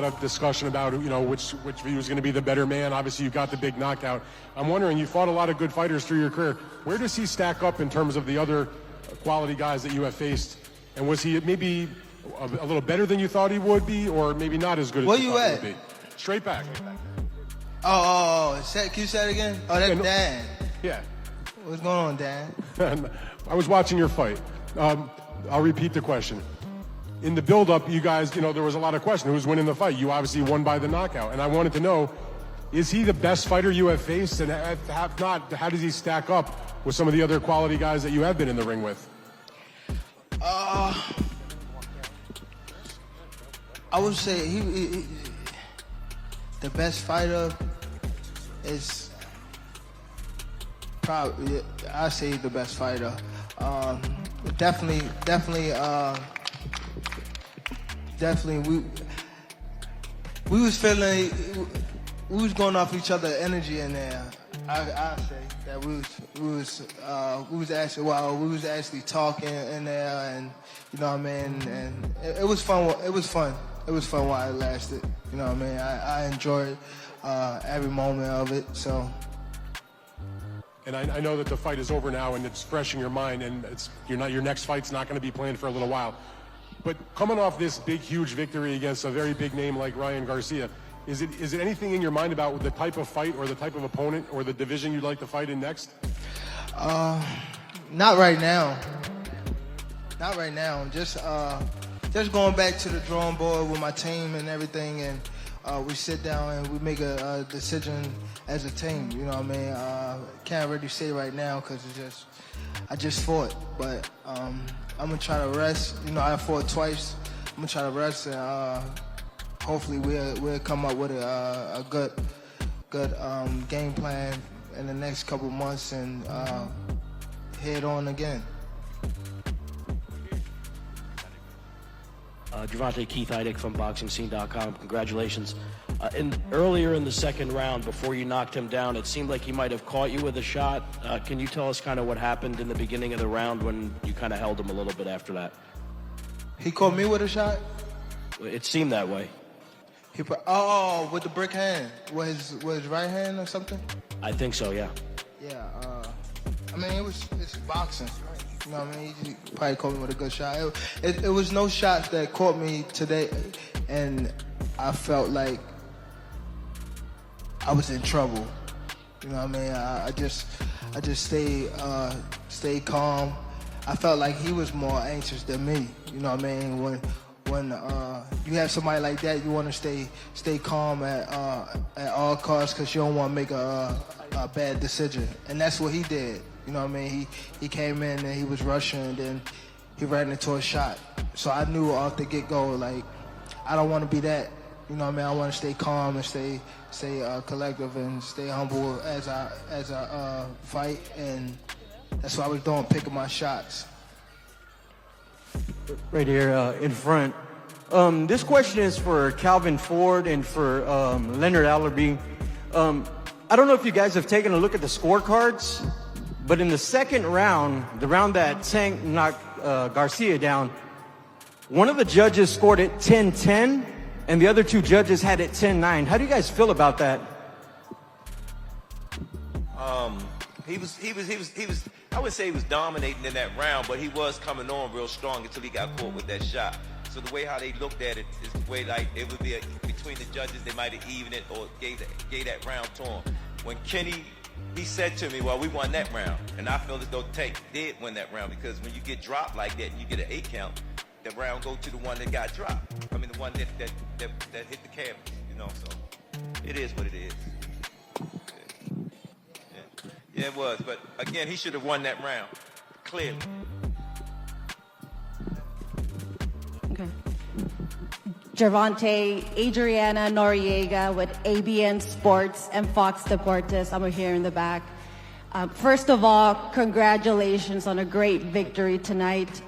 of discussion about, which of you is going to be the better man. Obviously, you got the big knockout. I'm wondering, you fought a lot of good fighters through your career. Where does he stack up in terms of the other quality guys that you have faced? And was he maybe a little better than you thought he would be, or maybe not as good as you thought he would be? Straight back. Can you say it again? Oh, that's Dan. Yeah. What's going on, Dan? I was watching your fight. I'll repeat the question. In the build-up, you guys, there was a lot of question. Who's winning the fight? You obviously won by the knockout. And I wanted to know, is he the best fighter you have faced? And if not, how does he stack up with some of the other quality guys that you have been in the ring with? I would say he the best fighter is probably, I say the best fighter. Definitely, we was feeling, we was going off each other's energy in there. I say that we was actually talking in there, and you know what I mean, and it was fun. It was fun while it lasted. You know what I mean. I enjoyed every moment of it. So. And I know that the fight is over now, and it's fresh in your mind, and your next fight's not going to be planned for a little while. But coming off this big, huge victory against a very big name like Ryan Garcia, is it anything in your mind about the type of fight or the type of opponent or the division you'd like to fight in next? Not right now. Not right now. Just going back to the drawing board with my team and everything, and we sit down and we make a decision as a team. You know what I mean? Can't really say right now because I just fought, but I'm gonna try to rest. I fought twice. I'm gonna try to rest, and hopefully we'll come up with a good game plan in the next couple months and head on again. Gervonta, Keith Heidick from BoxingScene.com. Congratulations. Earlier in the second round, before you knocked him down, it seemed like he might have caught you with a shot. Can you tell us kind of what happened in the beginning of the round when you kind of held him a little bit after that? He caught me with a shot? It seemed that way. With the brick hand. Was his right hand or something? I think so, yeah. Yeah, I mean, it's boxing. You know what I mean? He probably caught me with a good shot. It was no shots that caught me today, and I felt like I was in trouble. You know what I mean? I just stayed calm. I felt like he was more anxious than me. You know what I mean? When you have somebody like that, you want to stay calm at all costs because you don't want to make a bad decision, and that's what he did. You know what I mean? He came in and he was rushing, and then he ran into a shot. So I knew off the get-go, like, I don't want to be that. You know what I mean? I want to stay calm and stay collective and stay humble as I fight, and that's what I was doing, picking my shots. Right here in front. This question is for Calvin Ford and for Leonard Allerby. I don't know if you guys have taken a look at the scorecards, but in the second round, the round that Tank knocked Garcia down, one of the judges scored it 10-10, and the other two judges had it 10-9. How do you guys feel about that? He was. I would say he was dominating in that round, but he was coming on real strong until he got caught with that shot. So the way how they looked at it is the way like it would be between the judges. They might have evened it or gave that round to him. When Kenny, he said to me, "Well, we won that round," and I feel as though Tank did win that round because when you get dropped like that, and you get an 8 count. The round go to the one that got dropped. I mean, the one that hit the canvas. So it is what it is. Yeah, it was. But again, he should have won that round clearly. Okay. Gervonta, Adriana Noriega with ABN Sports and Fox Deportes. I'm here in the back. First of all, congratulations on a great victory tonight.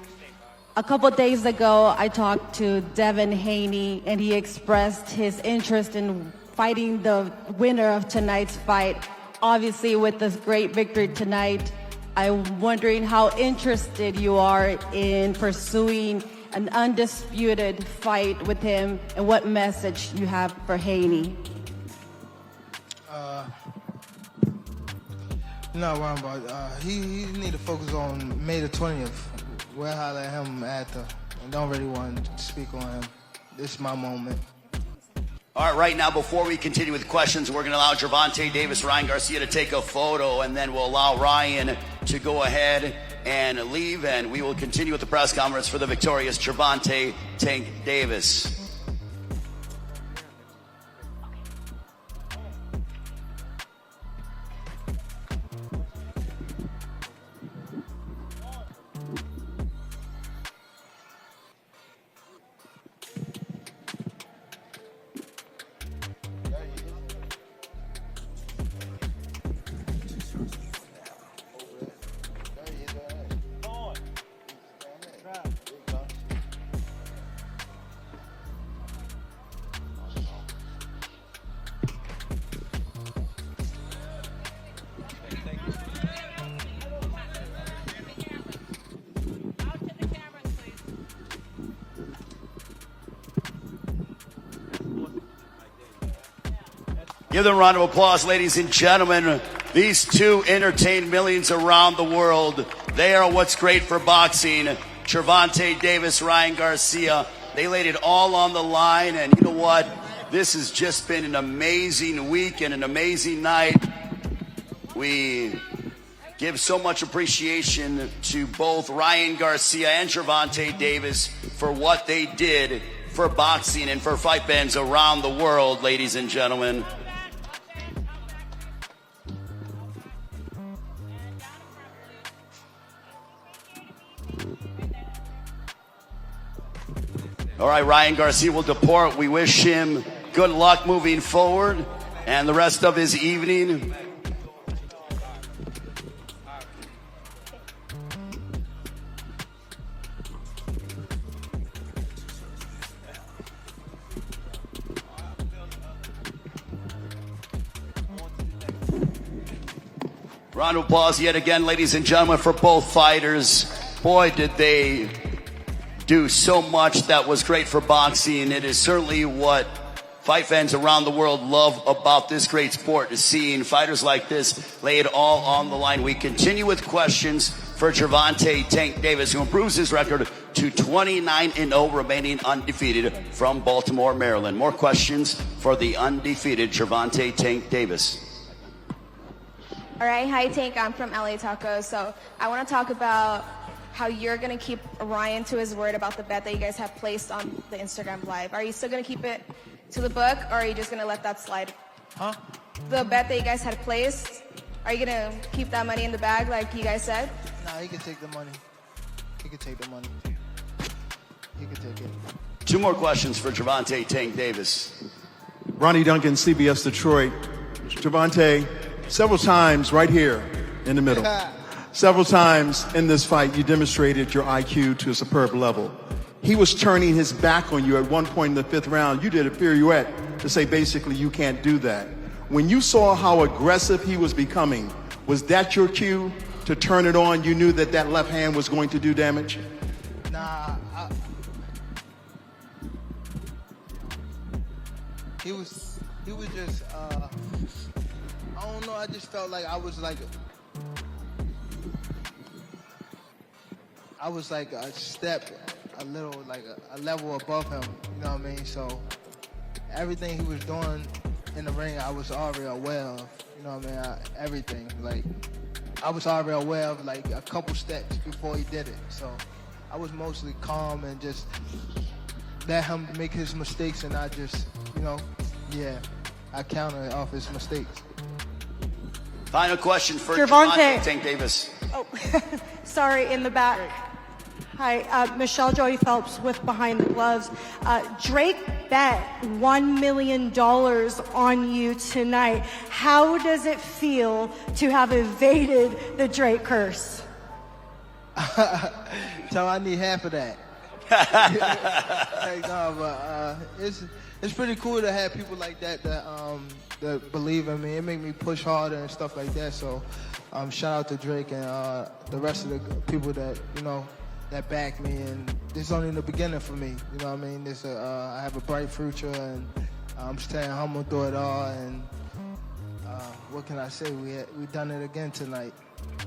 A couple days ago, I talked to Devin Haney, and he expressed his interest in fighting the winner of tonight's fight. Obviously, with this great victory tonight, I'm wondering how interested you are in pursuing an undisputed fight with him, and what message you have for Haney? No, worrying about he need to focus on May the 20th. We'll holler at him after. I don't really want to speak on him. This is my moment. All right, right now, before we continue with questions, we're going to allow Gervonta Davis, Ryan Garcia to take a photo, and then we'll allow Ryan to go ahead and leave, and we will continue with the press conference for the victorious Gervonta Tank Davis. Give them a round of applause, ladies and gentlemen. These two entertain millions around the world. They are what's great for boxing. Gervonta Davis, Ryan Garcia, they laid it all on the line, and you know what? This has just been an amazing week and an amazing night. We give so much appreciation to both Ryan Garcia and Gervonta Davis for what they did for boxing and for fight fans around the world, ladies and gentlemen. All right, Ryan Garcia will depart. We wish him good luck moving forward and the rest of his evening. Round of applause yet again, ladies and gentlemen, for both fighters. Boy, did they do so much that was great for boxing. It is certainly what fight fans around the world love about this great sport, is seeing fighters like this lay it all on the line. We continue with questions for Gervonta Tank Davis, who improves his record to 29-0, remaining undefeated from Baltimore, Maryland. More questions for the undefeated Gervonta Tank Davis. All right, hi Tank, I'm from LA Tacos. So I want to talk about how you're going to keep Ryan to his word about the bet that you guys have placed on the Instagram Live. Are you still going to keep it to the book, or are you just going to let that slide? Huh? The bet that you guys had placed, are you going to keep that money in the bag like you guys said? Nah, he can take the money. He can take the money. He can take it. Two more questions for Gervonta Tank Davis. Ronnie Duncan, CBS Detroit. Gervonta, several times right here in the middle. Several times in this fight, you demonstrated your IQ to a superb level. He was turning his back on you at one point in the fifth round. You did a pirouette to say basically you can't do that. When you saw how aggressive he was becoming, was that your cue to turn it on? You knew that that left hand was going to do damage? Nah, he was just, I don't know, I just felt like I was like a step, a little, like a level above him, you know what I mean? So everything he was doing in the ring, I was already aware of, you know what I mean? Everything, like, I was already aware of like a couple steps before he did it. So I was mostly calm and just let him make his mistakes, and I just, you know, I counted off his mistakes. Final question for Gervonta Tank Davis. Oh, sorry, in the back. Hi, Michelle Joey Phelps with Behind the Gloves. Drake bet $1 million on you tonight. How does it feel to have evaded the Drake curse? So I need half of that. No, but it's pretty cool to have people like that that believe in me. It make me push harder and stuff like that. So shout out to Drake and the rest of the people that, you know, that back me, and this is only the beginning for me. You know what I mean? This I have a bright future, and I'm staying humble through it all. And what can I say? We done it again tonight.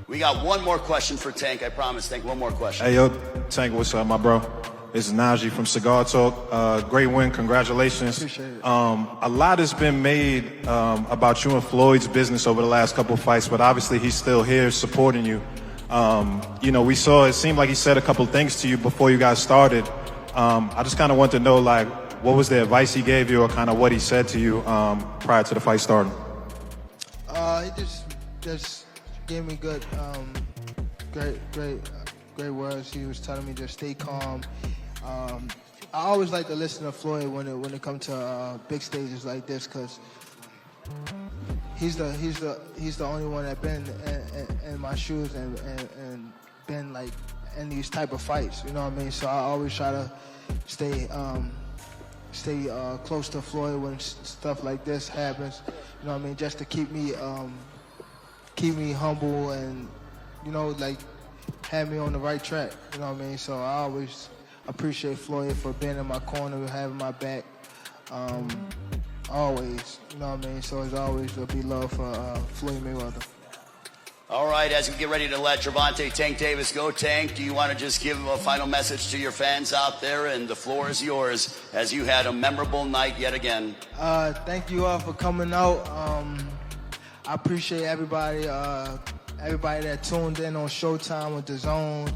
We got one more question for Tank. I promise, Tank. One more question. Hey, yo, Tank, what's up, my bro? This is Najee from Cigar Talk. Great win. Congratulations. Appreciate it. A lot has been made about you and Floyd's business over the last couple of fights, but obviously he's still here supporting you. You know, we saw, it seemed like he said a couple of things to you before you guys started. I just kind of want to know, like, what was the advice he gave you or kind of what he said to you prior to the fight starting? He just gave me good, great words. He was telling me just stay calm. I always like to listen to Floyd when it comes to big stages like this, because he's the only one that been in my shoes and been like in these type of fights. You know what I mean? So I always try to stay close to Floyd when stuff like this happens. You know what I mean? Just to keep me humble and, you know, like have me on the right track. You know what I mean? So I always appreciate Floyd for being in my corner, having my back. Always, you know what I mean? So it's always to be love for Floyd Mayweather. All right, as we get ready to let Gervonta Tank Davis go, Tank, do you want to just give a final message to your fans out there? And the floor is yours as you had a memorable night yet again. Thank you all for coming out. I appreciate everybody that tuned in on Showtime with DAZN.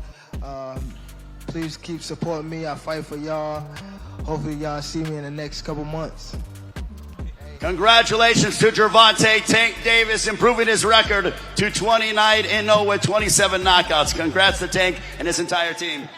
Please keep supporting me. I fight for y'all. Hopefully y'all see me in the next couple months. Congratulations to Gervonta Tank Davis, improving his record to 29-0 with 27 knockouts. Congrats to Tank and his entire team.